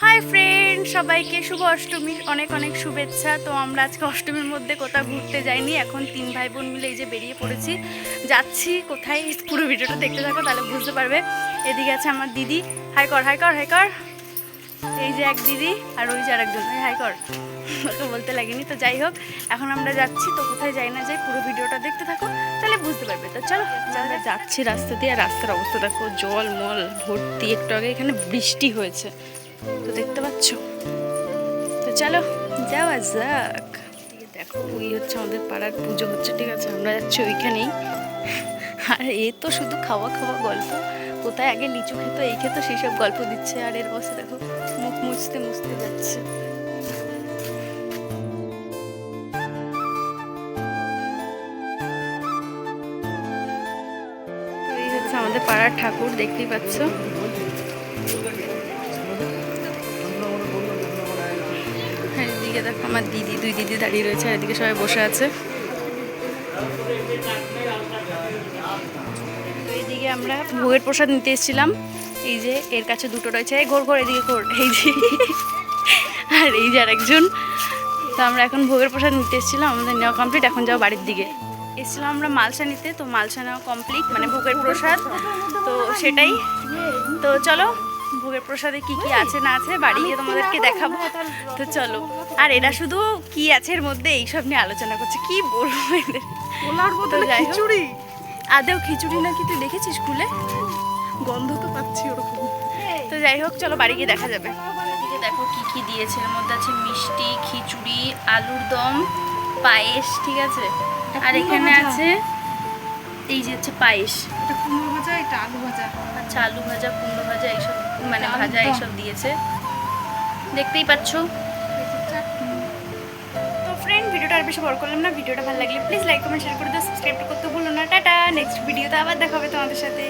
Hi friend, সবাইকে শুভ অষ্টমীর অনেক অনেক শুভেচ্ছা। তো আমরা আজকে অষ্টমীর মধ্যে কোথাও ঘুরতে যাইনি, এখন তিন ভাই বোন মিলে এই যে বেরিয়ে পড়েছি, যাচ্ছি কোথায় পুরো ভিডিওটা দেখতে থাকো তাহলে বুঝতে পারবে। এদিকে আছে আমার দিদি, হাই কর হাই কর হাই কর। এই যে এক দিদি আর ওই যে আরেকজন, হাই কর। ওকে বলতে লাগেনি। তো যাই হোক, এখন আমরা যাচ্ছি, তো কোথায় যাই না যাই পুরো ভিডিওটা দেখতে থাকো তাহলে বুঝতে পারবে। তো চলো, আমরা যাচ্ছি রাস্তা দিয়ে, আর রাস্তার অবস্থা দেখো, জল মল ভর্তি। একটু আগে এখানে বৃষ্টি হয়েছে, তো দেখতে পাচ্ছ। তো চলো যাওয়া যাক। দেখো ওই হচ্ছে আমাদের পাড়ার পুজো হচ্ছে, ঠিক আছে, আমরা যাচ্ছি ওইখানেই। আর এ তো শুধু খাওয়া খাওয়া গল্প, কোথায় আগে লিচু খেতো এই খেতো সেই সব গল্প দিচ্ছে। আর এর অবস্থা দেখো, মুখ মুছতে মুছতে যাচ্ছে। এই হচ্ছে আমাদের পাড়ার ঠাকুর, দেখতেই পাচ্ছ। হ্যাঁ, এদিকে দেখো আমার দিদি, দুই দিদি দাঁড়িয়ে রয়েছে, আর এদিকে সবাই বসে আছে। এইদিকে আমরা ভোগের প্রসাদ নিতে এসেছিলাম, এই যে এর কাছে দুটো রয়েছে, এই ঘোর ঘোর এদিকে ঘোর, এই যে। আর এই যে আরেকজন। তো আমরা এখন ভোগের প্রসাদ নিতে এসেছিলাম, আমাদের নেওয়া কমপ্লিট, এখন যাও বাড়ির দিকে। এসেছিলাম আমরা মালসা নিতে, তো মালসা নেওয়া কমপ্লিট, মানে ভোগের প্রসাদ, তো সেটাই। তো চলো ভোগের প্রসাদে কি কি আছে না আছে বাড়ি গিয়ে তোমাদেরকে দেখাবো। তো চলো। আর এরা শুধু কি আছে এর মধ্যে এইসব নিয়ে আলোচনা করছে, কি বলবো এদের। তো যাই হোক, আদেও খিচুড়ি নাকি তুই দেখেছিস খুলে? গন্ধ তো পাচ্ছি ওরকম। তো যাই হোক, চলো বাড়ি গিয়ে দেখা যাবে। এদিকে দেখো কি কি দিয়েছে, এর মধ্যে আছে মিষ্টি, খিচুড়ি, আলুর দম, পায়েস, ঠিক আছে। আর এখানে আছে এই যে হচ্ছে পায়েস, এটা কুমড়ো ভাজা, এটা আলু ভাজা। আচ্ছা আলু ভাজা, কুমড়ো ভাজা, এইসব মানে ভাজা এইসব দিয়েছে, দেখতেই পাচ্ছ। তো ফ্রেন্ড, ভিডিওটা আর বেশি বড় করলাম না, ভিডিওটা ভালো লাগলে প্লিজ লাইক কমেন্ট শেয়ার করে দিও, সাবস্ক্রাইব করতে ভুলো না। টাটা, নেক্সট ভিডিওতে আবার দেখা হবে তোমাদের সাথে।